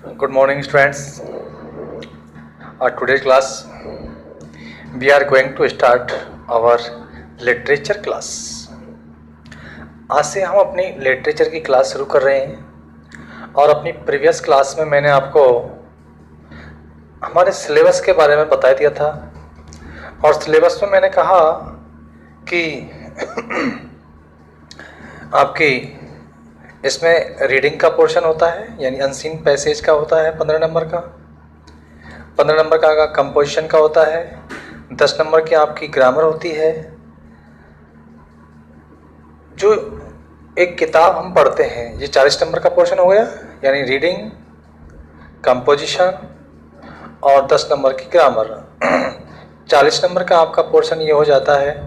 Good morning, students. Today's class we are going to start our literature class. आज से हम अपनी literature की क्लास शुरू कर रहे हैं और अपनी प्रीवियस क्लास में मैंने आपको हमारे सिलेबस के बारे में बता दिया था और सिलेबस में मैंने कहा कि आपकी इसमें रीडिंग का पोर्शन होता है यानी अनसीन पैसेज का होता है 15 नंबर का कंपोजिशन का होता है, 10 नंबर की आपकी ग्रामर होती है। जो एक किताब हम पढ़ते हैं ये 40 नंबर का पोर्शन हो गया यानी रीडिंग, कंपोजिशन और 10 नंबर की ग्रामर। 40 नंबर का आपका पोर्शन ये हो जाता है।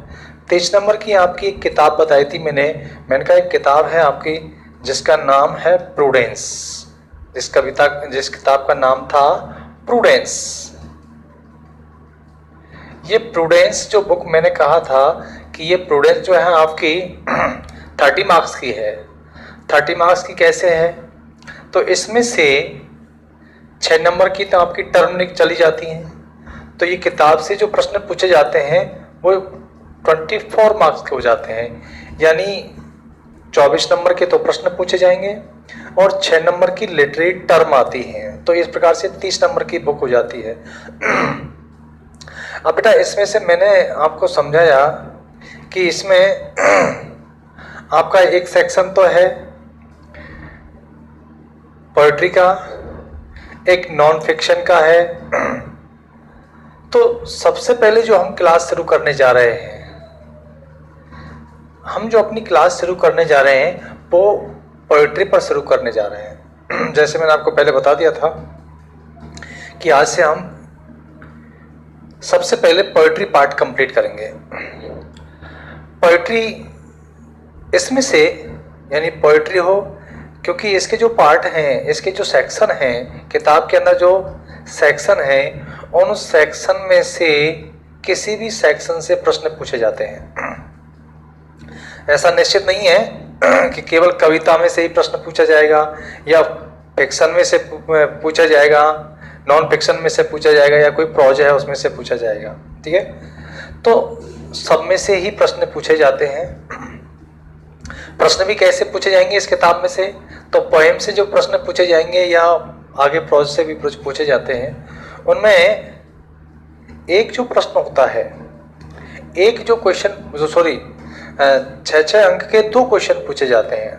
23 नंबर की आपकी एक किताब बताई थी मैंने कहा एक किताब है आपकी जिसका नाम है प्रूडेंस, जिस किताब का नाम था प्रूडेंस। ये प्रूडेंस जो बुक मैंने कहा था कि ये प्रूडेंस जो है आपकी 30 मार्क्स की है। 30 मार्क्स की कैसे है? तो इसमें से 6 नंबर की तो आपकी टर्म चली जाती हैं। तो ये किताब से जो प्रश्न पूछे जाते हैं वो 24 मार्क्स के हो जाते हैं यानी 24 नंबर के तो प्रश्न पूछे जाएंगे और 6 नंबर की लिटरेरी टर्म आती हैं। तो इस प्रकार से 30 नंबर की बुक हो जाती है। अब बेटा इसमें से मैंने आपको समझाया कि इसमें आपका एक सेक्शन तो है पोएट्री का, एक नॉन फिक्शन का है। तो सबसे पहले जो हम क्लास शुरू करने जा रहे हैं, हम जो अपनी क्लास शुरू करने जा रहे हैं वो पोएट्री पर शुरू करने जा रहे हैं। जैसे मैंने आपको पहले बता दिया था कि आज से हम सबसे पहले पोएट्री पार्ट कंप्लीट करेंगे। पोएट्री इसमें से यानी पोएट्री हो, क्योंकि इसके जो पार्ट हैं, इसके जो सेक्शन हैं, किताब के अंदर जो सेक्शन हैं, उन सेक्शन में से किसी भी सेक्शन से प्रश्न पूछे जाते हैं। ऐसा निश्चित नहीं है कि केवल कविता में से ही प्रश्न पूछा जाएगा या फिक्शन में से पूछा जाएगा, नॉन फिक्शन में से पूछा जाएगा या कोई प्रोज है उसमें से पूछा जाएगा। ठीक है, तो सब में से ही प्रश्न पूछे जाते हैं। प्रश्न भी कैसे पूछे जाएंगे इस किताब में से? तो पोएम से जो प्रश्न पूछे जाएंगे या आगे प्रोज से भी पूछे जाते हैं, उनमें एक जो प्रश्न होता है, एक जो क्वेश्चन 6 अंक के 2 क्वेश्चन पूछे जाते हैं,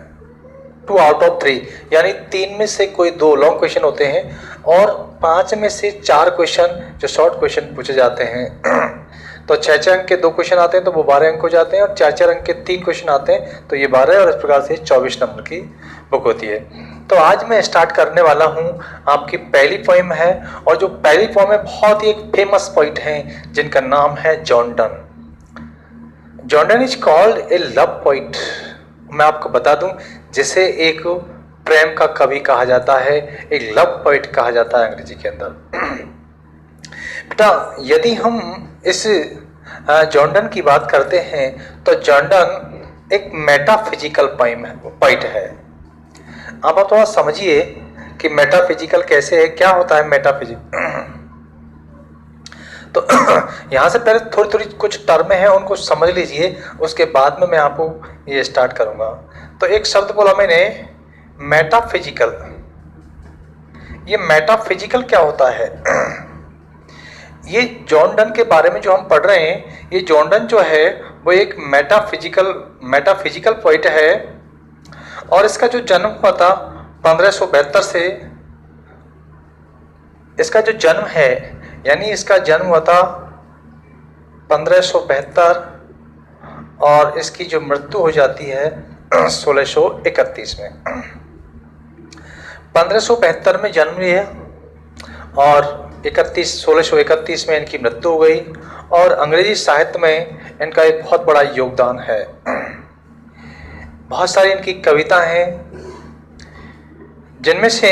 2 आउट ऑफ 3 यानी 3 में से कोई 2 लॉन्ग क्वेश्चन होते हैं और 5 में से 4 क्वेश्चन जो शॉर्ट क्वेश्चन पूछे जाते हैं। तो 6 अंक के 2 क्वेश्चन आते हैं तो वो 12 अंक हो जाते हैं और 4 अंक के 3 क्वेश्चन आते हैं तो ये 12 और इस प्रकार से 24 नंबर की बुक होती है। तो आज मैं स्टार्ट करने वाला हूँ, आपकी पहली पोएम है और जो पहली पोएम है बहुत ही एक फेमस पोइट हैं जिनका नाम है John Donne. John Donne is called a love poet. मैं आपको बता दूं जिसे एक प्रेम का कवि कहा जाता है, एक लव पोइट कहा जाता है अंग्रेजी के अंदर। बेटा यदि हम इस जॉन डन की बात करते हैं तो जॉन डन एक मेटाफिजिकल पोइट है। आप थोड़ा समझिए कि मेटाफिजिकल कैसे है, क्या होता है मेटाफिजिकल। तो यहाँ से पहले थोड़ी थोड़ी कुछ टर्में हैं उनको समझ लीजिए, उसके बाद में मैं आपको ये स्टार्ट करूँगा। तो एक शब्द बोला मैंने मेटाफिजिकल। ये मेटाफिजिकल क्या होता है? ये जॉन डन के बारे में जो हम पढ़ रहे हैं, ये जॉन डन जो है वो एक मेटाफिजिकल पोइट है और इसका जो जन्म हुआ था 1572 से, इसका जो जन्म है यानी इसका जन्म हुआ था 1572 और इसकी जो मृत्यु हो जाती है 1631 में। 1572 में जन्म लिया और 1631 में इनकी मृत्यु हो गई और अंग्रेजी साहित्य में इनका एक बहुत बड़ा योगदान है। बहुत सारी इनकी कविता हैं जिनमें से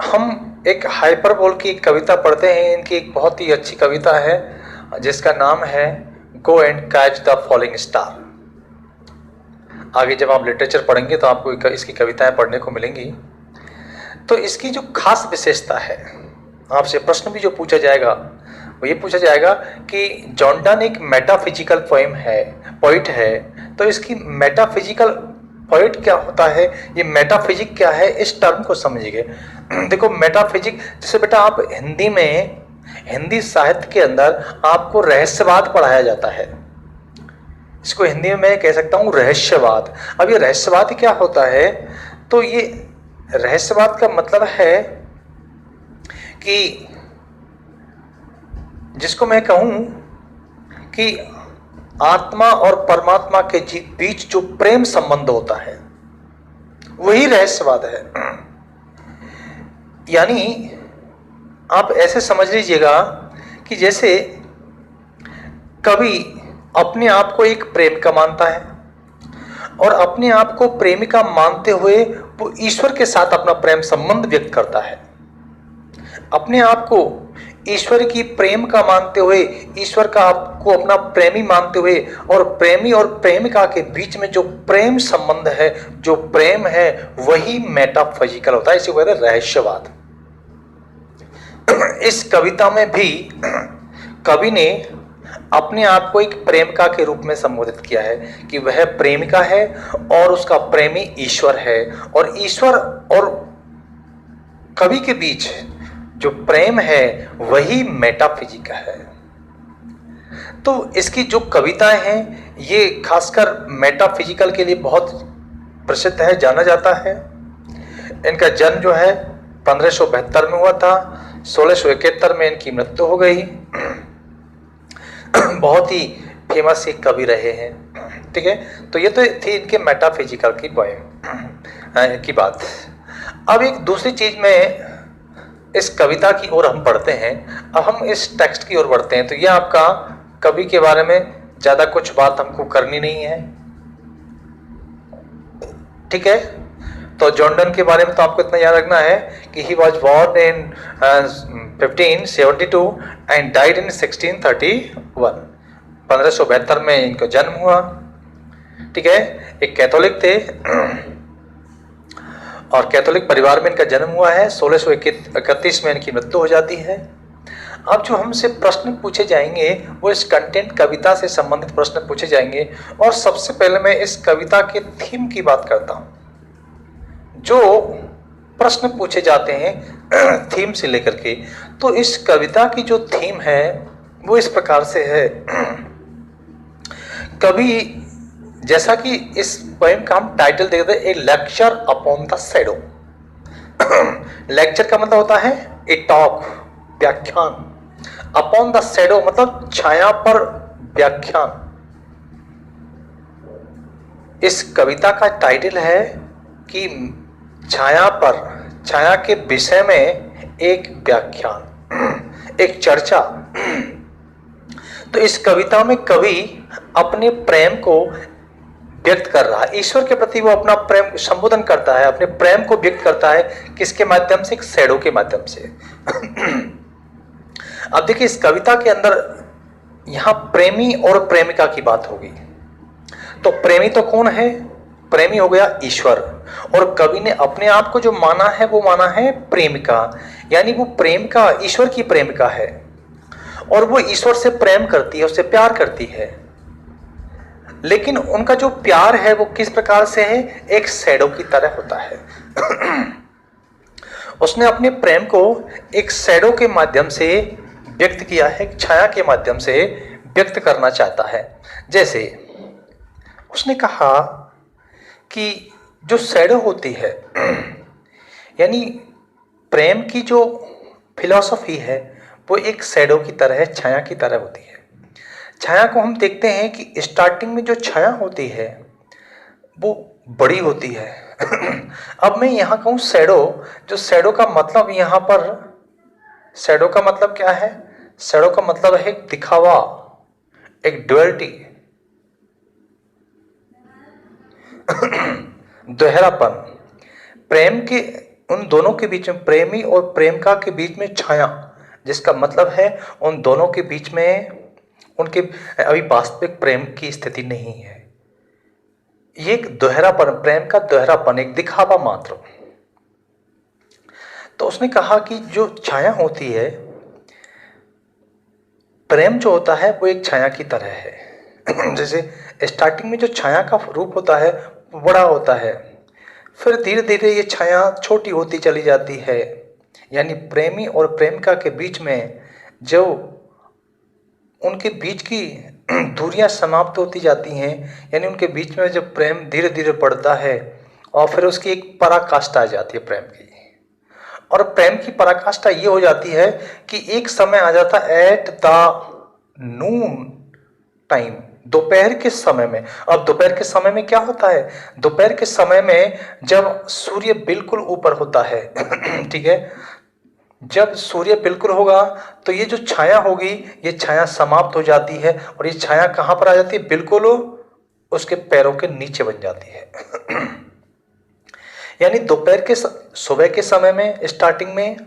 हम एक हाइपरबोल की कविता पढ़ते हैं। इनकी एक बहुत ही अच्छी कविता है जिसका नाम है go and catch the falling star. आगे जब आप लिटरेचर पढ़ेंगे तो आपको इसकी कविताएं पढ़ने को मिलेंगी। तो इसकी जो खास विशेषता है, आपसे प्रश्न भी जो पूछा जाएगा वो ये पूछा जाएगा कि जॉन डन एक मेटाफिजिकल पोइट है, तो इसकी मेटाफिजिकल पोइट क्या होता है, ये मेटाफिजिक क्या है, इस टर्म को समझिए। देखो मेटाफिजिक, जैसे बेटा आप हिंदी साहित्य के अंदर आपको रहस्यवाद पढ़ाया जाता है, इसको हिंदी में मैं कह सकता हूं रहस्यवाद। अब ये रहस्यवाद क्या होता है, तो ये रहस्यवाद का मतलब है कि जिसको मैं कहूं कि आत्मा और परमात्मा के बीच जो प्रेम संबंध होता है वही रहस्यवाद है। यानी आप ऐसे समझ लीजिएगा कि जैसे कवि अपने आप को एक प्रेमिका मानता है और अपने आप को प्रेमिका मानते हुए वो ईश्वर के साथ अपना प्रेम संबंध व्यक्त करता है। अपने आप को ईश्वर की प्रेम का मानते हुए, ईश्वर का आपको अपना प्रेमी मानते हुए, और प्रेमी और प्रेमिका के बीच में जो प्रेम संबंध है, जो प्रेम है, वही मेटाफिजिकल होता है, इसे कहते हैं रहस्यवाद। इस कविता में भी कवि ने अपने आप को एक प्रेमिका के रूप में संबोधित किया है कि वह प्रेमिका है और उसका प्रेमी ईश्वर है, और ईश्वर और कवि के बीच जो प्रेम है वही मेटाफिजिक है। तो इसकी जो कविताएं हैं ये खासकर मेटाफिजिकल के लिए बहुत प्रसिद्ध है, जाना जाता है। इनका जन्म जो है 1572 में हुआ था, 1671 में इनकी मृत्यु हो गई। बहुत ही फेमस एक कवि रहे हैं, ठीक है। तो ये तो थी इनके मेटाफिजिकल की पोएम की बात। अब एक दूसरी चीज में इस कविता की ओर हम पढ़ते हैं, अब हम इस टेक्स्ट की ओर बढ़ते हैं। तो ये आपका कवि के बारे में ज्यादा कुछ बात हमको करनी नहीं है, ठीक है। तो जॉन डन के बारे में तो आपको इतना याद रखना है कि he was born in 1572 and died in 1631। 1572 में इनका जन्म हुआ, ठीक है। एक कैथोलिक थे और कैथोलिक परिवार में इनका जन्म हुआ है। 1631 में इनकी मृत्यु हो जाती है। अब जो हमसे प्रश्न पूछे जाएंगे वो इस कंटेंट, कविता से संबंधित प्रश्न पूछे जाएंगे, और सबसे पहले मैं इस कविता के थीम की बात करता हूं। जो प्रश्न पूछे जाते हैं थीम से लेकर के, तो इस कविता की जो थीम है वो इस प्रकार से है। कवि, जैसा कि इस पोएम का हम टाइटल देखते हैं, a lecture upon the shadow. Lecture का मतलब होता है ए टॉक, व्याख्यान। अपॉन द शैडो मतलब छाया पर व्याख्यान। इस कविता का टाइटल है कि छाया पर, छाया के विषय में एक व्याख्यान, एक चर्चा। तो इस कविता में कवि अपने प्रेम को व्यक्त कर रहा है, ईश्वर के प्रति वो अपना प्रेम संबोधन करता है, अपने प्रेम को व्यक्त करता है। किसके माध्यम से? एक शैडो के माध्यम से। अब देखिए इस कविता के अंदर यहां प्रेमी और प्रेमिका की बात होगी। तो प्रेमी तो कौन है? प्रेमी हो गया ईश्वर, और कवि ने अपने आप को जो माना है वो माना है प्रेमिका। यानी वो प्रेमिका ईश्वर की प्रेमिका है और वो ईश्वर से प्रेम करती है, उससे प्यार करती है। लेकिन उनका जो प्यार है वो किस प्रकार से है? एक शैडो की तरह होता है। उसने अपने प्रेम को एक शैडो के माध्यम से व्यक्त किया है, छाया के माध्यम से व्यक्त करना चाहता है। जैसे उसने कहा कि जो शैडो होती है, यानी प्रेम की जो फिलॉसफी है वो एक शैडो की तरह है, छाया की तरह होती है। छाया को हम देखते हैं कि स्टार्टिंग में जो छाया होती है वो बड़ी होती है। अब मैं यहाँ कहूँ शैडो, जो शैडो का मतलब यहाँ पर, शैडो का मतलब क्या है? शैडो का मतलब है एक दिखावा, एक ड्युअलिटी, दोहरापन। प्रेम के उन दोनों के बीच में, प्रेमी और प्रेमिका के बीच में छाया, जिसका मतलब है उन दोनों के बीच में उनके अभी वास्तविक प्रेम की स्थिति नहीं है। ये एक दोहरापन, प्रेम का दोहरापन, एक दिखावा मात्र। तो उसने कहा कि जो छाया होती है, प्रेम जो होता है वो एक छाया की तरह है। जैसे स्टार्टिंग में जो छाया का रूप होता है वो बड़ा होता है, फिर धीरे धीरे ये छाया छोटी होती चली जाती है। यानी प्रेमी और प्रेमिका के बीच में जो उनके बीच की दूरियां समाप्त होती जाती हैं, यानी उनके बीच में जब प्रेम धीरे धीरे बढ़ता है और फिर उसकी एक पराकाष्ठा आ जाती है प्रेम की। और प्रेम की पराकाष्ठा ये हो जाती है कि एक समय आ जाता है एट द नून टाइम, दोपहर के समय में। अब दोपहर के समय में क्या होता है, दोपहर के समय में जब सूर्य बिल्कुल ऊपर होता है ठीक है, जब सूर्य बिल्कुल होगा तो ये जो छाया होगी, ये छाया समाप्त हो जाती है और ये छाया कहां पर आ जाती है, बिल्कुल उसके पैरों के नीचे बन जाती है। यानी दोपहर के सुबह के समय में स्टार्टिंग में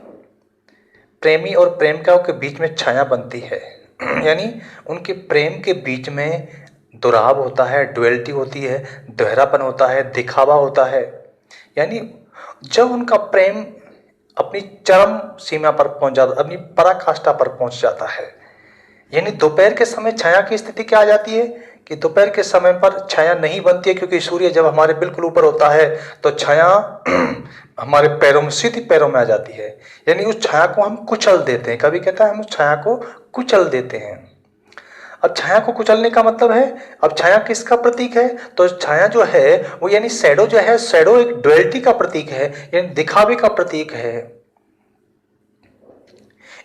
प्रेमी और प्रेमिकाओं के बीच में छाया बनती है। यानी उनके प्रेम के बीच में दुराव होता है, ड्युअलिटी होती है, दोहरापन होता है, दिखावा होता है। यानी जब उनका प्रेम अपनी चरम सीमा पर पहुंच जाता, अपनी पराकाष्ठा पर पहुंच जाता है, यानी दोपहर के समय छाया की स्थिति क्या आ जाती है कि दोपहर के समय पर छाया नहीं बनती है, क्योंकि सूर्य जब हमारे बिल्कुल ऊपर होता है तो छाया हमारे पैरों में, सीधी पैरों में आ जाती है। यानी उस छाया को हम कुचल देते हैं, कभी कहता है हम उस छाया को कुचल देते हैं। अब छाया को कुचलने का मतलब है, अब छाया किसका प्रतीक है, तो छाया जो है वो यानी शैडो जो है, शैडो एक ड्युअलिटी का प्रतीक है, यानी दिखावे का प्रतीक है,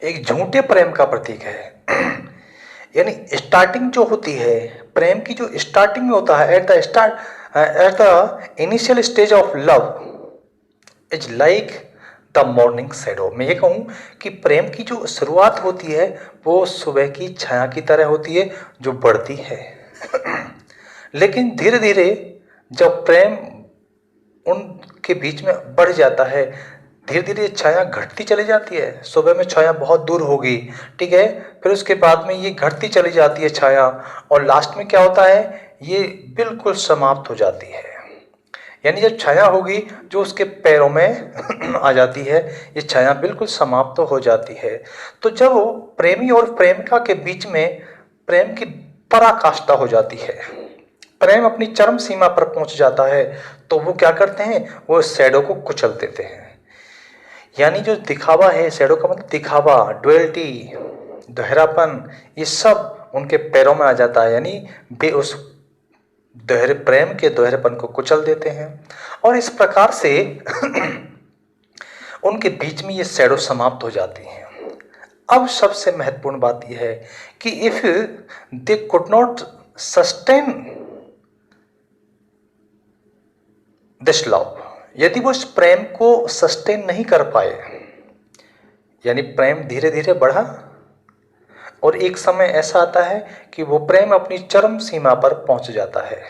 एक झूठे प्रेम का प्रतीक है। यानी स्टार्टिंग जो होती है प्रेम की, जो स्टार्टिंग में होता है at the initial stage of love is like the morning shadow. मैं ये कहूँ कि प्रेम की जो शुरुआत होती है वो सुबह की छाया की तरह होती है जो बढ़ती है। लेकिन धीरे धीरे जब प्रेम उनके बीच में बढ़ जाता है, धीरे धीरे छाया घटती चली जाती है। सुबह में छाया बहुत दूर होगी, ठीक है, फिर उसके बाद में ये घटती चली जाती है छाया, और लास्ट में क्या होता है, ये बिल्कुल समाप्त हो जाती है। यानी जब छाया होगी जो उसके पैरों में आ जाती है, ये छाया बिल्कुल समाप्त हो जाती है। तो जब वो प्रेमी और प्रेमिका के बीच में प्रेम की पराकाष्ठा हो जाती है, प्रेम अपनी चरम सीमा पर पहुंच जाता है, तो वो क्या करते हैं, वो शैडो को कुचल देते हैं। यानी जो दिखावा है, शैडो का मतलब दिखावा, ड्युअलिटी, दोहरापन, ये सब उनके पैरों में आ जाता है। यानी वे उस दोहरे प्रेम के दोहरेपन को कुचल देते हैं, और इस प्रकार से उनके बीच में ये शैडो समाप्त हो जाती हैं। अब सबसे महत्वपूर्ण बात यह है कि if they could not sustain this love, यदि वो इस प्रेम को सस्टेन नहीं कर पाए, यानी प्रेम धीरे धीरे बढ़ा और एक समय ऐसा आता है कि वो प्रेम अपनी चरम सीमा पर पहुंच जाता है।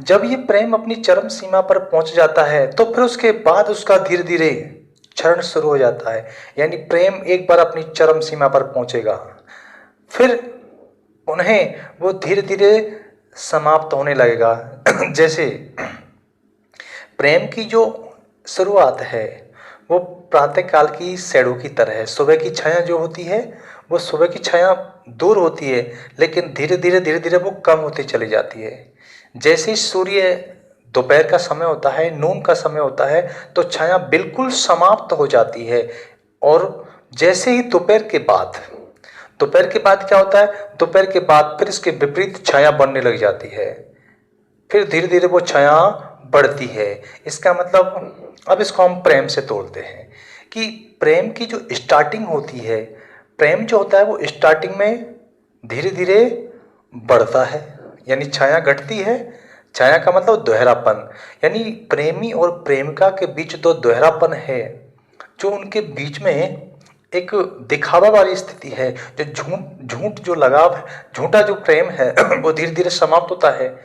जब ये प्रेम अपनी चरम सीमा पर पहुंच जाता है तो फिर उसके बाद उसका धीरे धीरे क्षरण शुरू हो जाता है। यानी प्रेम एक बार अपनी चरम सीमा पर पहुंचेगा, फिर उन्हें वो धीरे धीरे समाप्त होने लगेगा। जैसे प्रेम की जो शुरुआत है वो प्रातःकाल की शैडो की तरह है। सुबह की छाया जो होती है वो सुबह की छाया दूर होती है, लेकिन धीरे धीरे वो कम होती चली जाती है। जैसे ही सूर्य दोपहर का समय होता है, नून का समय होता है, तो छाया बिल्कुल समाप्त हो जाती है। और जैसे ही दोपहर के बाद क्या होता है, दोपहर के बाद फिर इसके विपरीत छाया बनने लग जाती है, फिर धीरे धीरे वो छाया बढ़ती है। इसका मतलब अब इसको हम प्रेम से तोड़ते हैं कि प्रेम की जो स्टार्टिंग होती है, प्रेम जो होता है वो स्टार्टिंग में धीरे धीरे बढ़ता है, यानी छाया घटती है। छाया का मतलब दोहरापन, यानी प्रेमी और प्रेमिका के बीच तो दोहरापन है, जो उनके बीच में एक दिखावा वाली स्थिति है, जो झूठ जो लगाव है, झूठा जो प्रेम है वो धीरे धीरे समाप्त होता है।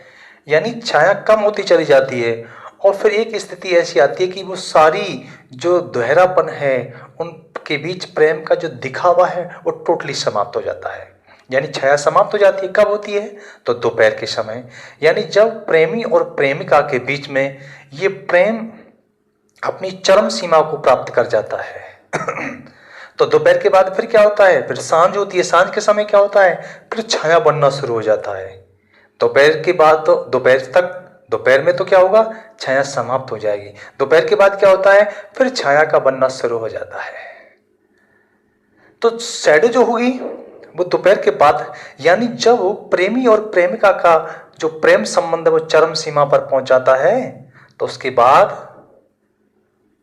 यानी छाया कम होती चली जाती है, और फिर एक स्थिति ऐसी आती है कि वो सारी जो दोहरापन है, उनके बीच प्रेम का जो दिखावा है वो टोटली समाप्त हो जाता है। यानी छाया समाप्त हो जाती है। कब होती है? तो दोपहर के समय, यानी जब प्रेमी और प्रेमिका के बीच में ये प्रेम अपनी चरम सीमा को प्राप्त कर जाता है। तो दोपहर के बाद फिर क्या होता है? फिर सांझ होती है। सांझ के समय क्या होता है? फिर छाया बनना शुरू हो जाता है। दोपहर के बाद तो दोपहर में तो क्या होगा? छाया समाप्त हो जाएगी। दोपहर के बाद क्या होता है? फिर छाया का बनना शुरू हो जाता है। तो शैडो जो होगी वो दोपहर के बाद, यानी जब प्रेमी और प्रेमिका का जो प्रेम संबंध है वो चरम सीमा पर पहुंच जाता है, तो उसके बाद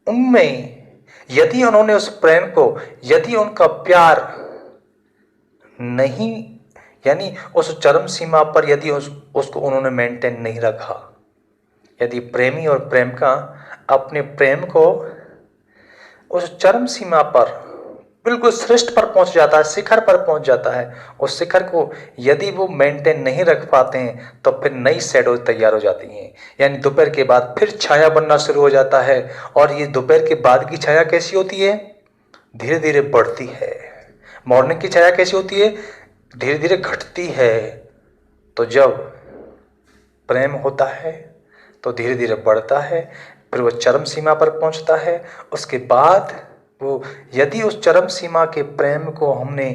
उनमें यदि उन्होंने उस प्रेम को, यदि उनका प्यार नहीं, यानी उस चरम सीमा पर यदि उसको उन्होंने मेंटेन नहीं रखा, यदि प्रेमी और प्रेमिका अपने प्रेम को उस चरम सीमा पर बिल्कुल श्रेष्ठ पर पहुंच जाता है, शिखर पर पहुंच जाता है, उस शिखर को यदि वो मेंटेन नहीं रख पाते हैं तो फिर नई शैडो तैयार हो जाती हैं। यानी दोपहर के बाद फिर छाया बनना शुरू हो जाता है। और ये दोपहर के बाद की छाया कैसी होती है? धीरे धीरे बढ़ती है। मॉर्निंग की छाया कैसी होती है? धीरे धीरे घटती है। तो जब प्रेम होता है तो धीरे धीरे बढ़ता है, फिर वो चरम सीमा पर पहुंचता है। उसके बाद वो, यदि उस चरम सीमा के प्रेम को हमने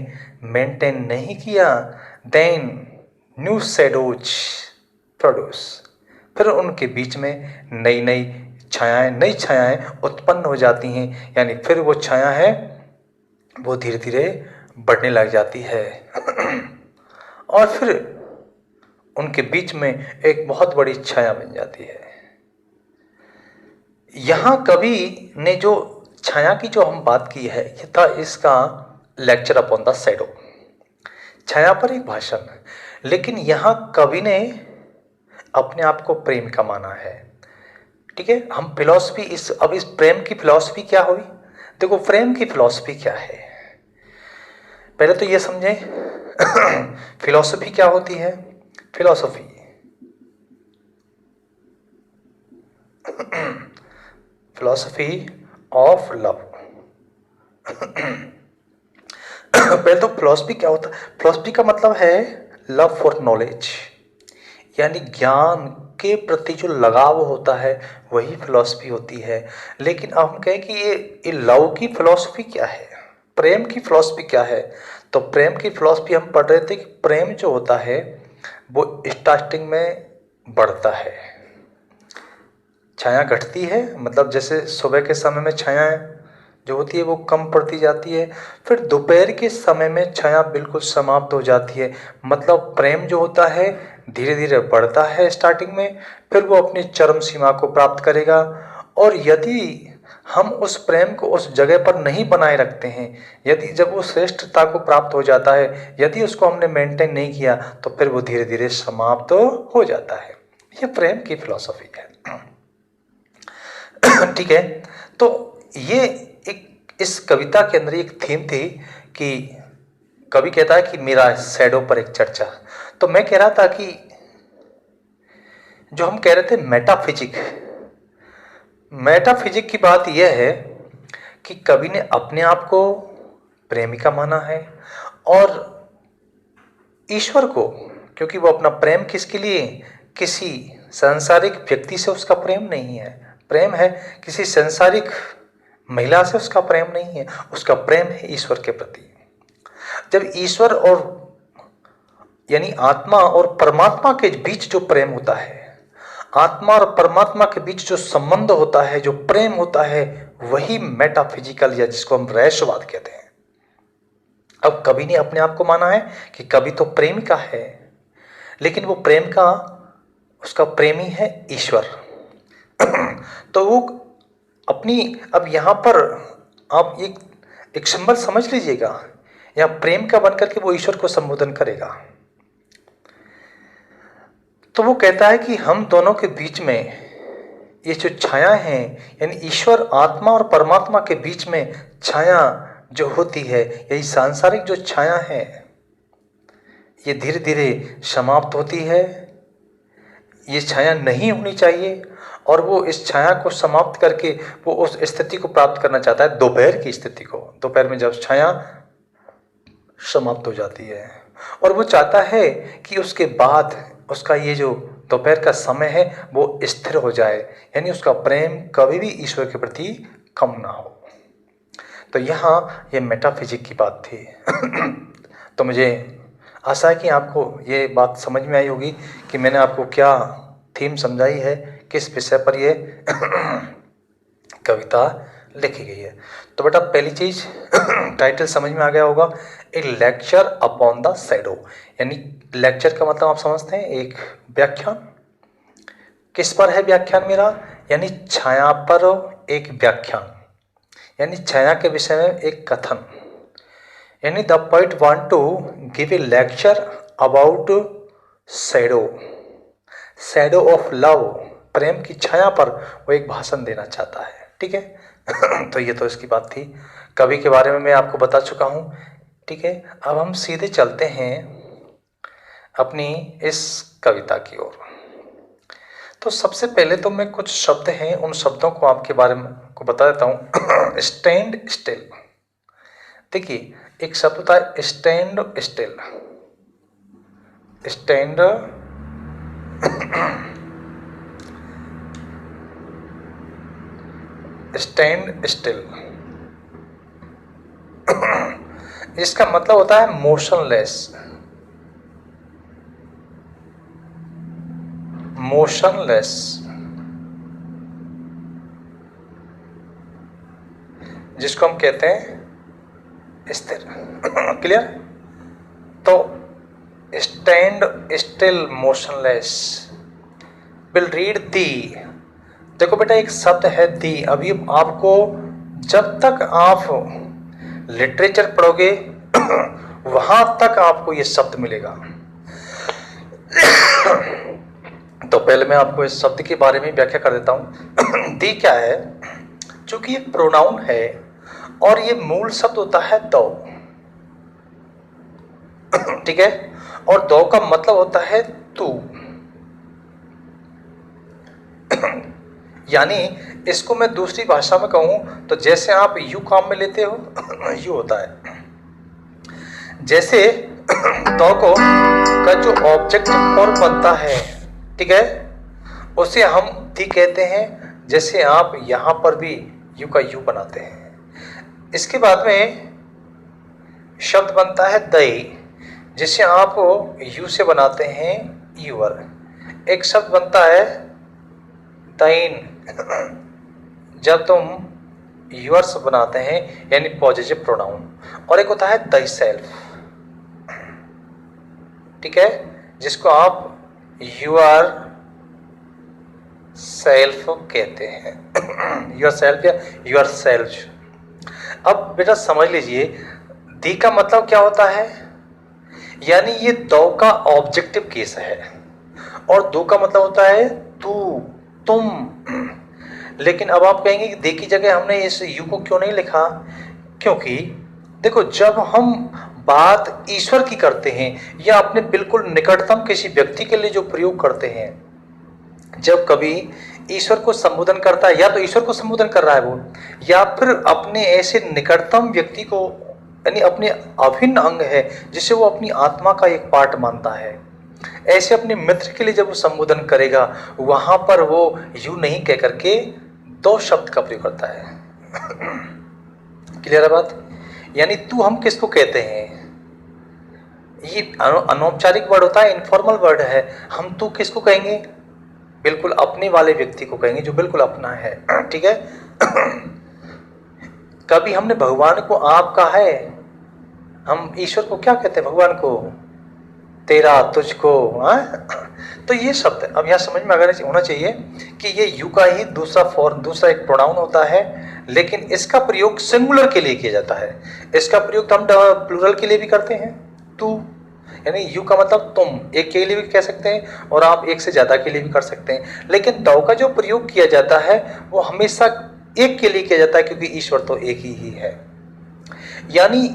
मेंटेन नहीं किया, देन न्यू शैडोज प्रोड्यूस, फिर उनके बीच में नई छायाएं उत्पन्न हो जाती हैं। यानी फिर वो छाया है वो धीरे धीरे बढ़ने लग जाती है। और फिर उनके बीच में एक बहुत बड़ी छाया बन जाती है। यहां कवि ने जो छाया की जो हम बात की है, ये था इसका लेक्चर अपॉन द शैडो, छाया पर एक भाषण। लेकिन यहां कवि ने अपने आप को प्रेमिका माना है। ठीक है, हम फिलॉसफी इस प्रेम की फिलॉसफी क्या हुई? देखो, प्रेम की फिलॉसफी क्या है, पहले तो ये समझें। फिलॉसफी क्या होती है? Philosophy philosophy of love. पहले तो फिलॉसफी क्या होता है? फिलॉसफी का मतलब है लव फॉर नॉलेज, यानी ज्ञान के प्रति जो लगाव होता है वही फिलॉसफी होती है। लेकिन अब हम कहें कि ये लव की फिलॉसफी क्या है, प्रेम की फिलॉसफी क्या है? तो प्रेम की फिलॉसफी हम पढ़ रहे थे कि प्रेम जो होता है वो स्टार्टिंग में बढ़ता है, छाया घटती है, मतलब जैसे सुबह के समय में छाया जो होती है वो कम पड़ती जाती है, फिर दोपहर के समय में छाया बिल्कुल समाप्त हो जाती है। मतलब प्रेम जो होता है धीरे धीरे बढ़ता है स्टार्टिंग में, फिर वो अपनी चरम सीमा को प्राप्त करेगा। और यदि हम उस प्रेम को उस जगह पर नहीं बनाए रखते हैं, यदि जब वो श्रेष्ठता को प्राप्त हो जाता है, यदि उसको हमने मेंटेन नहीं किया, तो फिर वो धीरे धीरे समाप्त हो जाता है। ये प्रेम की फिलॉसफी है। ठीक है, तो ये इस कविता के अंदर एक थीम थी कि कवि कहता है कि मेरा शैडो पर एक चर्चा। तो मैं कह रहा था कि जो हम कह रहे थे मेटाफिजिक की बात यह है कि कवि ने अपने आप को प्रेमिका माना है और ईश्वर को, क्योंकि वो अपना प्रेम किसके लिए, किसी सांसारिक व्यक्ति से उसका प्रेम नहीं है, प्रेम है किसी सांसारिक महिला से उसका प्रेम नहीं है, उसका प्रेम है ईश्वर के प्रति। जब ईश्वर और यानी आत्मा और परमात्मा के बीच जो प्रेम होता है, आत्मा और परमात्मा के बीच जो संबंध होता है, जो प्रेम होता है, वही मेटाफिजिकल या जिसको हम रहस्यवाद कहते हैं। अब कवि ने अपने आप को माना है कि कवि तो प्रेमिका है, लेकिन वो प्रेम का उसका प्रेमी है ईश्वर। तो वो अपनी, अब यहां पर आप एक सिंबल समझ लीजिएगा, या प्रेम का बनकर के वो ईश्वर को संबोधन करेगा। तो वो कहता है कि हम दोनों के बीच में ये जो छाया है, यानी ईश्वर आत्मा और परमात्मा के बीच में छाया जो होती है, यही सांसारिक जो छाया है, ये धीरे धीरे समाप्त होती है। ये छाया नहीं होनी चाहिए, और वो इस छाया को समाप्त करके वो उस स्थिति को प्राप्त करना चाहता है, दोपहर की स्थिति को, दोपहर में जब छाया समाप्त हो जाती है। और वो चाहता है कि उसके बाद उसका ये जो दोपहर का समय है वो स्थिर हो जाए, यानी उसका प्रेम कभी भी ईश्वर के प्रति कम ना हो। तो यहाँ ये मेटाफिजिक की बात थी। तो मुझे आशा है कि आपको ये बात समझ में आई होगी कि मैंने आपको क्या थीम समझाई है, किस विषय पर ये कविता लिखी गई है। तो बेटा पहली चीज टाइटल समझ में आ गया होगा, ए लेक्चर अपॉन द शैडो, यानी लेक्चर का मतलब आप समझते हैं एक व्याख्यान। किस पर है व्याख्यान मेरा, यानी छाया पर एक व्याख्यान, यानी छाया के विषय में एक कथन, यानी the poet want to give a lecture about shadow, shadow of love, प्रेम की छाया पर वो एक भाषण देना चाहता है। ठीक है। तो ये तो इसकी बात थी। कवि के बारे में मैं आपको बता चुका हूँ। ठीक है, अब हम सीधे चलते हैं अपनी इस कविता की ओर। तो सबसे पहले तो मैं कुछ शब्द हैं उन शब्दों को आपके बारे में को बता देता हूँ। स्टैंड स्टिल, देखिए एक शब्द होता है stand still, stand stand still, इसका मतलब होता है मोशनलेस, मोशनलेस, जिसको हम कहते हैं स्थिर। क्लियर। तो stand still motionless will read the, देखो बेटा एक शब्द है दी, अभी आपको जब तक आप लिटरेचर पढ़ोगे वहां तक आपको ये शब्द मिलेगा। तो पहले मैं आपको इस शब्द के बारे में व्याख्या कर देता हूं। दी क्या है, चूंकि ये प्रोनाउन है और ये मूल शब्द होता है दो। ठीक है, और दो का मतलब होता है तू, यानी इसको मैं दूसरी भाषा में कहूं तो जैसे आप यू काम में लेते हो यू होता है। जैसे दो को का जो ऑब्जेक्टिव फॉर्म बनता है, ठीक है, उसे हम दी कहते हैं। जैसे आप यहां पर भी यू का यू बनाते हैं। इसके बाद में शब्द बनता है दई, जिसे आप यू से बनाते हैं यूअर। एक शब्द बनता है तैन, जब तुम यूअर्स बनाते हैं यानी पॉजिटिव प्रोनाउन। और एक होता है दै सेल्फ, ठीक है, जिसको आप यूआर सेल्फ कहते हैं। यूर सेल्फ या यूर सेल्फ। अब बेटा समझ लीजिए दी का मतलब क्या होता है, यानी ये दो का ऑब्जेक्टिव केस है, और दो का मतलब होता है तू, तुम। लेकिन अब आप कहेंगे कि दी की जगह हमने इस यू को क्यों नहीं लिखा, क्योंकि देखो जब हम बात ईश्वर की करते हैं या अपने बिल्कुल निकटतम किसी व्यक्ति के लिए जो प्रयोग करते हैं, जब कभी ईश्वर को संबोधन करता है या तो ईश्वर को संबोधन कर रहा है वो, या फिर अपने ऐसे निकटतम व्यक्ति को, यानी अपने अभिन्न अंग है जिसे वो अपनी आत्मा का एक पार्ट मानता है, ऐसे अपने मित्र के लिए जब वो संबोधन करेगा वहां पर वो यू नहीं कह करके दो शब्द का प्रयोग करता है। क्लियर है बात। यानी तू हम किसको कहते हैं, ये अनौपचारिक वर्ड होता है, इनफॉर्मल वर्ड है। हम तू किसको कहेंगे, बिल्कुल अपने वाले व्यक्ति को कहेंगे जो बिल्कुल अपना है। ठीक है। कभी हमने भगवान को आप कहा है, हम ईश्वर को क्या कहते हैं, भगवान को तेरा, तुझको। तो ये शब्द अब यहाँ समझ में अगर होना चाहिए कि ये यू का ही दूसरा फॉर्म, दूसरा एक प्रोनाउन होता है, लेकिन इसका प्रयोग सिंगुलर के लिए किया जाता है। इसका प्रयोग तो हम प्लूरल के लिए भी करते हैं, तू, यानी यू का मतलब तुम, एक के लिए भी कह सकते हैं और आप एक से ज्यादा के लिए भी कर सकते हैं। लेकिन दो का जो प्रयोग किया जाता है वो हमेशा एक के लिए किया जाता है, क्योंकि ईश्वर तो एक ही है। यानी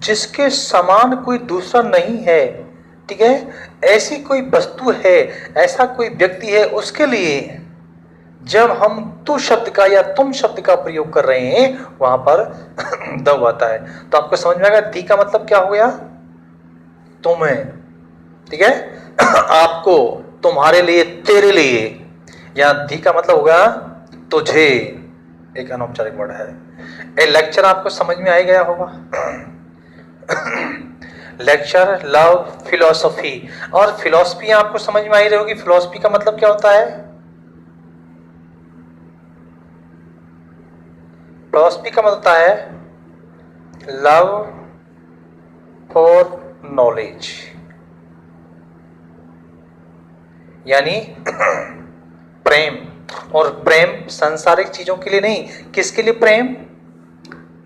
जिसके समान कोई दूसरा नहीं है, ठीक है, ऐसी कोई वस्तु है, ऐसा कोई व्यक्ति है, उसके लिए जब हम तू शब्द का या तुम शब्द का प्रयोग कर रहे हैं वहां पर दो आता है। तो आपको समझ में आएगा दी का मतलब क्या हो गया, तुम्हें, ठीक है, आपको, तुम्हारे लिए, तेरे लिए। यहां दी का मतलब होगा तुझे, एक अनौपचारिक वर्ड है। ए लेक्चर आपको समझ में आ ही गया होगा। Lecture, love, philosophy. और फिलॉसफी आपको समझ में आ ही रही होगी। फिलॉसफी का मतलब क्या होता है? फिलॉसफी का मतलब होता है लव फॉर नॉलेज, यानी प्रेम। और प्रेम सांसारिक चीजों के लिए नहीं, किसके लिए प्रेम?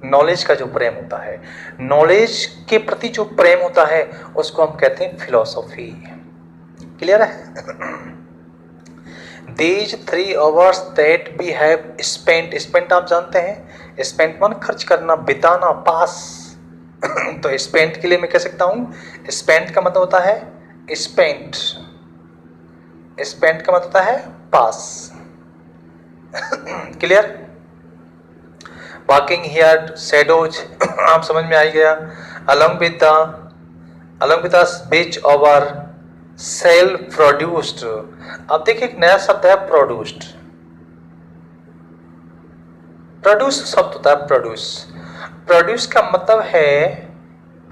नॉलेज का जो प्रेम होता है, नॉलेज के प्रति जो प्रेम होता है उसको हम कहते हैं फिलॉसफी। क्लियर है? These 3 hours that we have spent आप जानते हैं, स्पेंट मान खर्च करना, बिताना, पास। तो स्पेंट के लिए मैं कह सकता हूं, स्पेंट का मतलब होता है स्पेंट, स्पेंट का मतलब होता है पास। क्लियर? वॉकिंग हियर शैडोज आप समझ में आ ही गया। along with the speech over self produced. अब देखिए एक नया शब्द है प्रोड्यूस्ड। प्रोड्यूस शब्द होता है प्रोड्यूस। प्रोड्यूस का मतलब है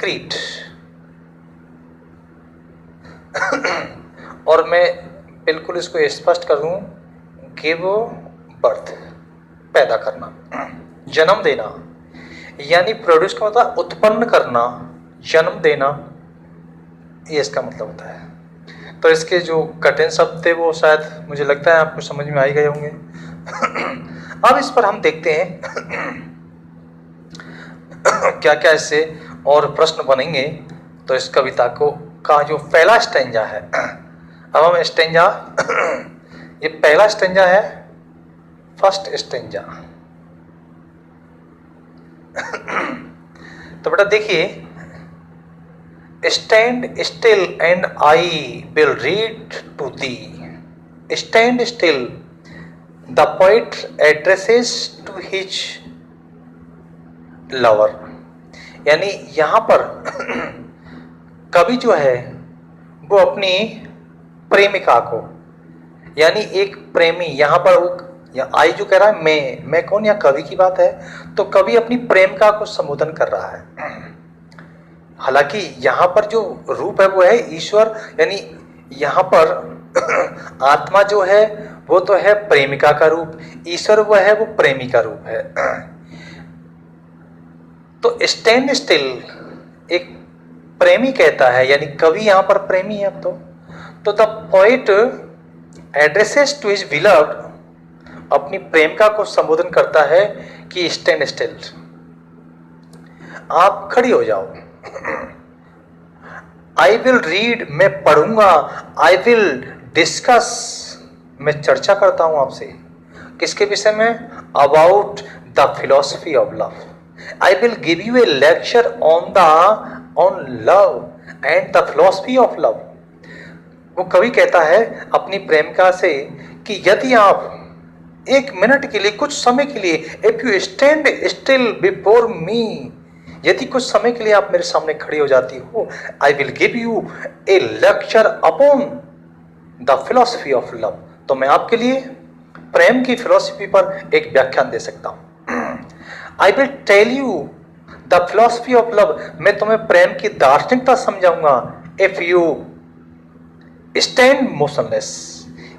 क्रिएट। और मैं बिल्कुल इसको स्पष्ट कर दूं, गिव बर्थ, पैदा करना, जन्म देना। यानी प्रोड्यूस का मतलब उत्पन्न करना, जन्म देना, ये इसका मतलब होता है। तो इसके जो कठिन शब्द थे वो शायद मुझे लगता है आपको समझ में आ ही गए होंगे। अब इस पर हम देखते हैं क्या क्या इससे और प्रश्न बनेंगे। तो इस कविता को का जो पहला स्टेंजा है, अब हम स्टेंजा, ये पहला स्टेंजा है, फर्स्ट स्टेंजा। तो बेटा देखिए, Stand still and I will read to thee. Stand still. The poet addresses to his lover. यानी यहां पर कवि जो है वो अपनी प्रेमिका को, यानी एक प्रेमी, यहां पर वो आई जो कह रहा है, मैं कौन, या कवि की बात है। तो कवि अपनी प्रेमिका को संबोधन कर रहा है। हालांकि यहां पर जो रूप है वो है ईश्वर, यानी यहां पर आत्मा जो है वो तो है प्रेमिका का रूप, ईश्वर वो है वो प्रेमी का रूप है। तो स्टैंड स्टिल एक प्रेमी कहता है, यानी कवि यहां पर प्रेमी है। अब तो the poet addresses to his beloved, अपनी प्रेमिका को संबोधन करता है कि स्टैंड स्टिल, आप खड़ी हो जाओ। आई विल रीड, मैं पढ़ूंगा। आई विल डिस्कस, मैं चर्चा करता हूं आपसे। किसके विषय में? About the philosophy of love. I will give U A lecture on love and the philosophy of love. वो कवि कहता है अपनी प्रेमिका से कि यदि आप एक मिनट के लिए, कुछ समय के लिए, if you stand still before me, यदि कुछ समय के लिए आप मेरे सामने खड़ी हो जाती हो, I will give U A lecture upon the philosophy of love, तो मैं आपके लिए प्रेम की फिलॉसफी पर एक व्याख्यान दे सकता हूं। I will tell you the philosophy of love, मैं तुम्हें प्रेम की दार्शनिकता समझाऊंगा। इफ यू स्टैंड मोशनलेस,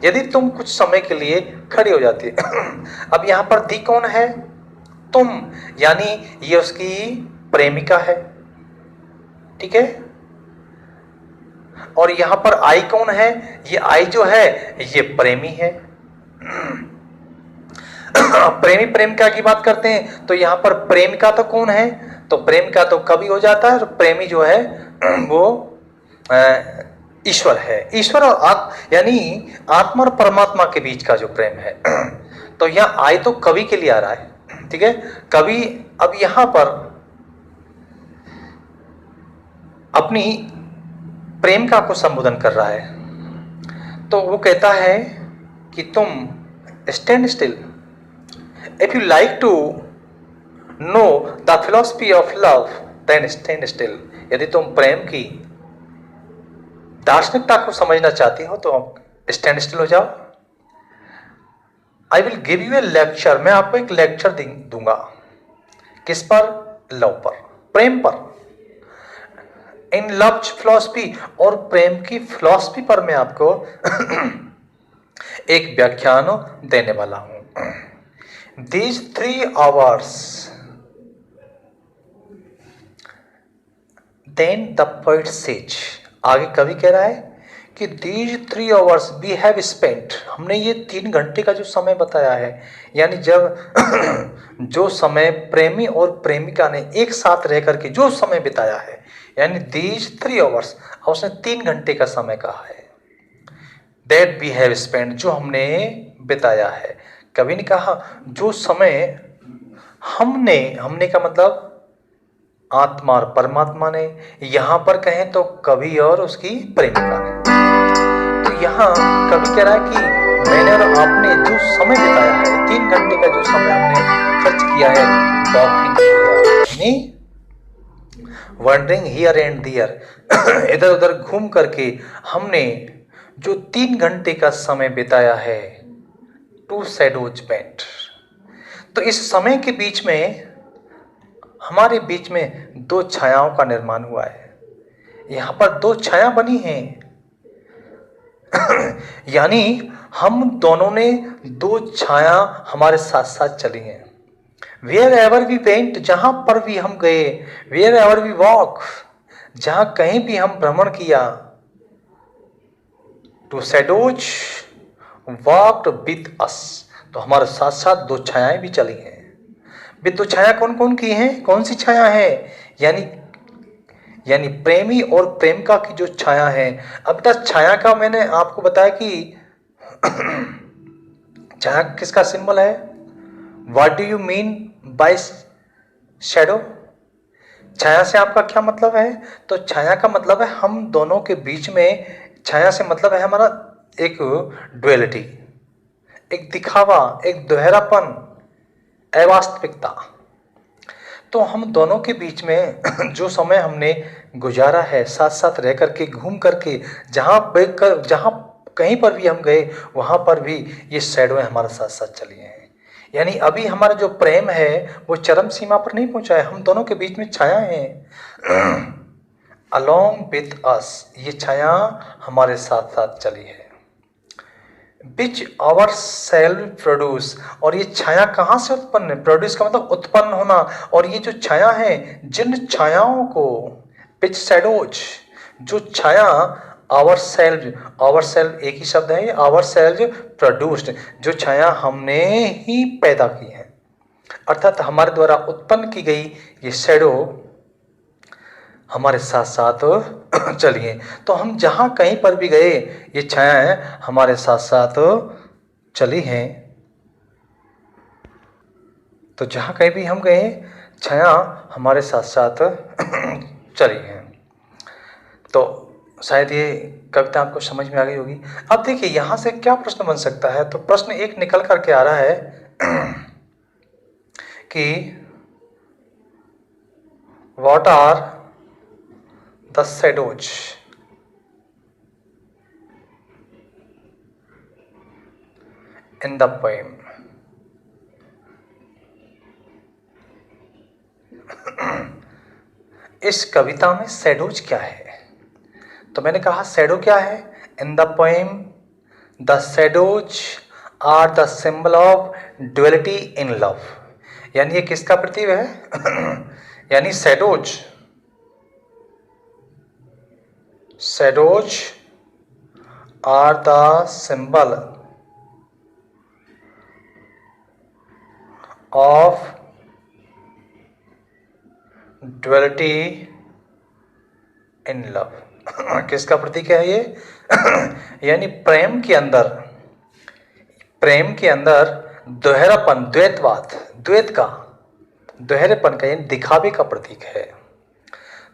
यदि तुम कुछ समय के लिए खड़ी हो जाती है। अब यहां पर दी कौन है? तुम, यानी ये उसकी प्रेमिका है, ठीक है। और यहां पर आई कौन है? ये आई जो है ये प्रेमी है। प्रेमी प्रेमिका की बात करते हैं तो यहां पर प्रेमिका तो कौन है? तो प्रेमिका तो कवि हो जाता है, और प्रेमी जो है वो ईश्वर है। ईश्वर और यानी आत्मा और परमात्मा के बीच का जो प्रेम है। तो यहां आई तो कवि के लिए आ रहा है, ठीक है। कवि अब यहां पर अपनी प्रेमिका को संबोधन कर रहा है। तो वो कहता है कि तुम stand still, if you like to know the philosophy of love then stand still, यदि तुम प्रेम की दार्शनिकता को समझना चाहती हो तो स्टैंड स्टिल हो जाओ। I will give U A lecture, मैं आपको एक लेक्चर दूंगा। किस पर? लव पर, प्रेम पर। इन लव फिलॉसफी, और प्रेम की फिलॉसफी पर मैं आपको एक व्याख्यान देने वाला हूं। These 3 hours, then the poet says, आगे कवि कह रहा है कि these 3 hours we have spent, हमने ये 3 घंटे का जो समय बताया है, यानी जब जो समय प्रेमी और प्रेमिका ने एक साथ रह करके जो समय बिताया है, यानी these 3 hours, उसने 3 घंटे का समय कहा है। that we have spent, जो हमने बिताया है। कवि ने कहा जो समय हमने का मतलब आत्मा और परमात्मा ने, यहां पर कहें तो कवि और उसकी प्रेमिका ने। तो यहां कवि कह रहा है कि मैंने और आपने जो समय बिताया है, 3 घंटे का जो समय हमने खर्च किया है walking, wandering here and there, इधर उधर घूम करके हमने जो 3 घंटे का समय बिताया है, टू शैडोज पेंट। तो इस समय के बीच में, हमारे बीच में 2 छायाओं का निर्माण हुआ है। यहां पर 2 छाया बनी हैं। यानी हम दोनों ने 2 छाया हमारे साथ साथ चली हैं। वेयर एवर वी वेंट, जहां पर भी हम गए, वेयर एवर वी वॉक, जहां कहीं भी हम भ्रमण किया, two shadows walked with us, तो हमारे साथ साथ 2 छायाएं भी चली हैं। वे 2 छाया कौन कौन की हैं? कौन सी छाया है? यानी प्रेमी और प्रेमिका की जो छाया है। अब तक छाया का मैंने आपको बताया कि छाया किसका सिंबल है? What do you mean by shadow? छाया से आपका क्या मतलब है? तो छाया का मतलब है हम दोनों के बीच में, छाया से मतलब है हमारा एक ड्युअलिटी, एक दिखावा, एक दोहरापन, अवास्तविकता। तो हम दोनों के बीच में जो समय हमने गुजारा है, साथ साथ रह करके, घूम करके, जहाँ कहीं पर भी हम गए, वहाँ पर भी ये शैडोएं हमारे साथ साथ चली हैं। यानी अभी हमारा जो प्रेम है वो चरम सीमा पर नहीं पहुँचा है, हम दोनों के बीच में छाया है। अलॉन्ग विथ अस, ये छाया हमारे साथ साथ चली है। विच आवर सेल्फ प्रोड्यूस, और ये छाया कहाँ से उत्पन्न है? प्रोड्यूस का मतलब उत्पन्न होना। और ये जो छाया है, जिन छायाओं को, विच शैडोज, जो छाया आवर सेल्फ एक ही शब्द है, आवर सेल्फ प्रोड्यूस्ड, जो छाया हमने ही पैदा की है, अर्थात हमारे द्वारा उत्पन्न की गई ये शैडो हमारे साथ साथ चलिए। तो हम जहाँ कहीं पर भी गए, ये छायाएं हमारे साथ साथ चली हैं। तो जहाँ कहीं भी हम गए, छाया हमारे साथ साथ चली हैं। तो शायद ये कविता आपको समझ में आ गई होगी। अब देखिए यहाँ से क्या प्रश्न बन सकता है। तो प्रश्न एक निकल करके आ रहा है कि what are the shadows in the poem? इस कविता में शैडोज क्या है? तो मैंने कहा शैडो क्या है? In the poem the shadows are the symbol of duality in love. यानी ये किसका प्रतीक है? यानी Shadows are the symbol of duality in love। किसका प्रतीक है ये? यानी प्रेम के अंदर दोहरापन, द्वैत का दोहरेपन का, यानी दिखावे का प्रतीक है।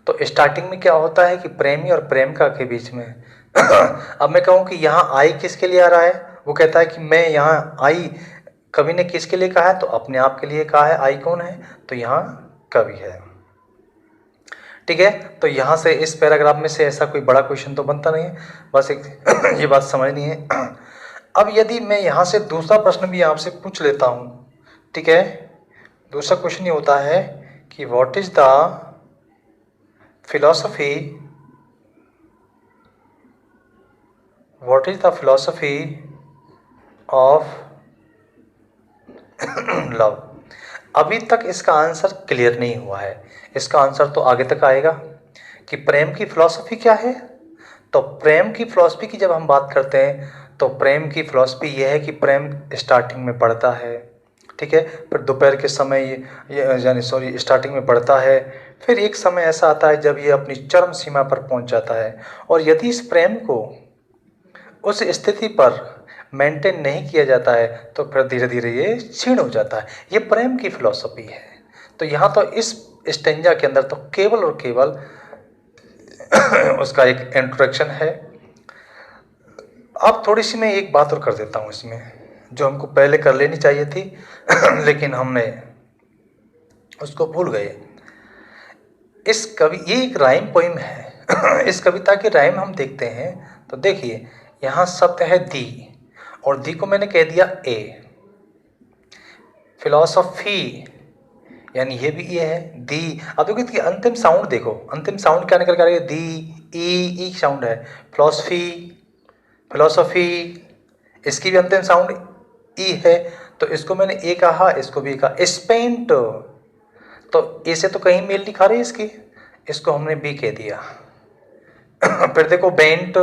तो स्टार्टिंग में क्या होता है कि प्रेमी और प्रेमिका के बीच में अब मैं कहूँ कि यहाँ आई किसके लिए आ रहा है? वो कहता है कि मैं यहाँ आई, कवि ने किसके लिए कहा है? तो अपने आप के लिए कहा है। आई कौन है? तो यहाँ कवि है। ठीक है। तो यहाँ से इस पैराग्राफ में से ऐसा कोई बड़ा क्वेश्चन तो बनता नहीं है, बस एक ये बात समझनी है। अब यदि मैं यहाँ से दूसरा प्रश्न भी आपसे पूछ लेता हूँ, ठीक है। दूसरा क्वेश्चन ये होता है कि what is the philosophy of love. अभी तक इसका आंसर क्लियर नहीं हुआ है, इसका आंसर तो आगे तक आएगा कि प्रेम की फिलॉसफी क्या है। तो प्रेम की फिलॉसफी की जब हम बात करते हैं तो प्रेम की फिलॉसफी यह है कि प्रेम स्टार्टिंग में बढ़ता है, ठीक है, फिर दोपहर के समय यानी स्टार्टिंग में बढ़ता है, फिर एक समय ऐसा आता है जब ये अपनी चरम सीमा पर पहुंच जाता है, और यदि इस प्रेम को उस स्थिति पर मेंटेन नहीं किया जाता है तो फिर धीरे धीरे ये क्षीण हो जाता है। ये प्रेम की फिलॉसफी है। तो यहाँ तो इस स्टेंजा के अंदर तो केवल और केवल उसका एक इंट्रोडक्शन है। अब थोड़ी सी मैं एक बात और कर देता हूँ इसमें, जो हमको पहले कर लेनी चाहिए थी लेकिन हमने उसको भूल गए। ये एक राइम पोइम है। इस कविता के राइम हम देखते हैं तो देखिए, यहाँ शब्द है दी, और दी को मैंने कह दिया ए। फिलॉसफी यानी ये भी ये है दी। अब देखो इसकी अंतिम साउंड देखो, अंतिम साउंड क्या निकल कर आ रही है, दी, ई साउंड है। फिलॉसफी इसकी भी अंतिम साउंड ई है, तो इसको मैंने ए कहा, इसको भी कहा। स्पेंट तो ए से तो कहीं मेल नहीं खा रही इसकी, इसको हमने बी कह दिया। फिर देखो बेंट,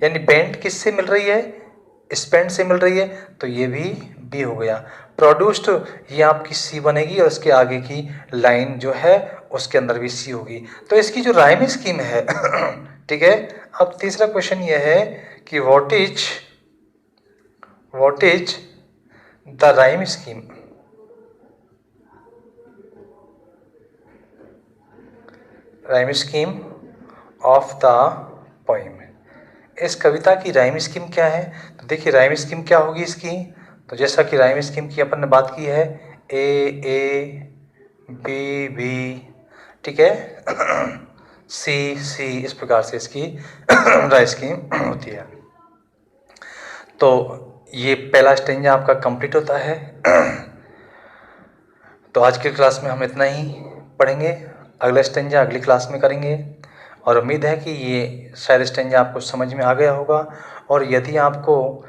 यानी बेंट किससे मिल रही है, स्पेंट से मिल रही है, तो ये भी बी हो गया। प्रोड्यूस्ड ये आपकी सी बनेगी, और इसके आगे की लाइन जो है उसके अंदर भी सी होगी। तो इसकी जो राइम स्कीम है ठीक है। अब तीसरा क्वेश्चन ये है कि what is the rhyme scheme. Rhyme scheme of the poem. इस कविता की राइम स्कीम क्या है, तो देखिए राइम स्कीम क्या होगी इसकी। तो जैसा कि राइम स्कीम की अपन ने बात की है, ए बी बी, ठीक है, सी सी, इस प्रकार से इसकी राइम स्कीम होती है। तो ये पहला स्टेंजा आपका कंप्लीट होता है। तो आज की क्लास में हम इतना ही पढ़ेंगे, अगला स्टेंजा अगली क्लास में करेंगे, और उम्मीद है कि ये शायद स्टेंजा आपको समझ में आ गया होगा। और यदि आपको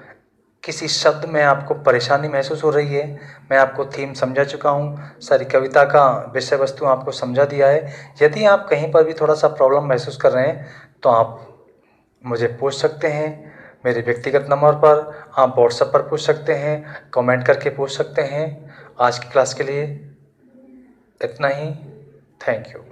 किसी शब्द में आपको परेशानी महसूस हो रही है, मैं आपको थीम समझा चुका हूँ, सारी कविता का विषय वस्तु आपको समझा दिया है। यदि आप कहीं पर भी थोड़ा सा प्रॉब्लम महसूस कर रहे हैं तो आप मुझे पूछ सकते हैं मेरे व्यक्तिगत नंबर पर, आप व्हाट्सएप पर पूछ सकते हैं, कमेंट करके पूछ सकते हैं। आज की क्लास के लिए इतना ही। Thank you.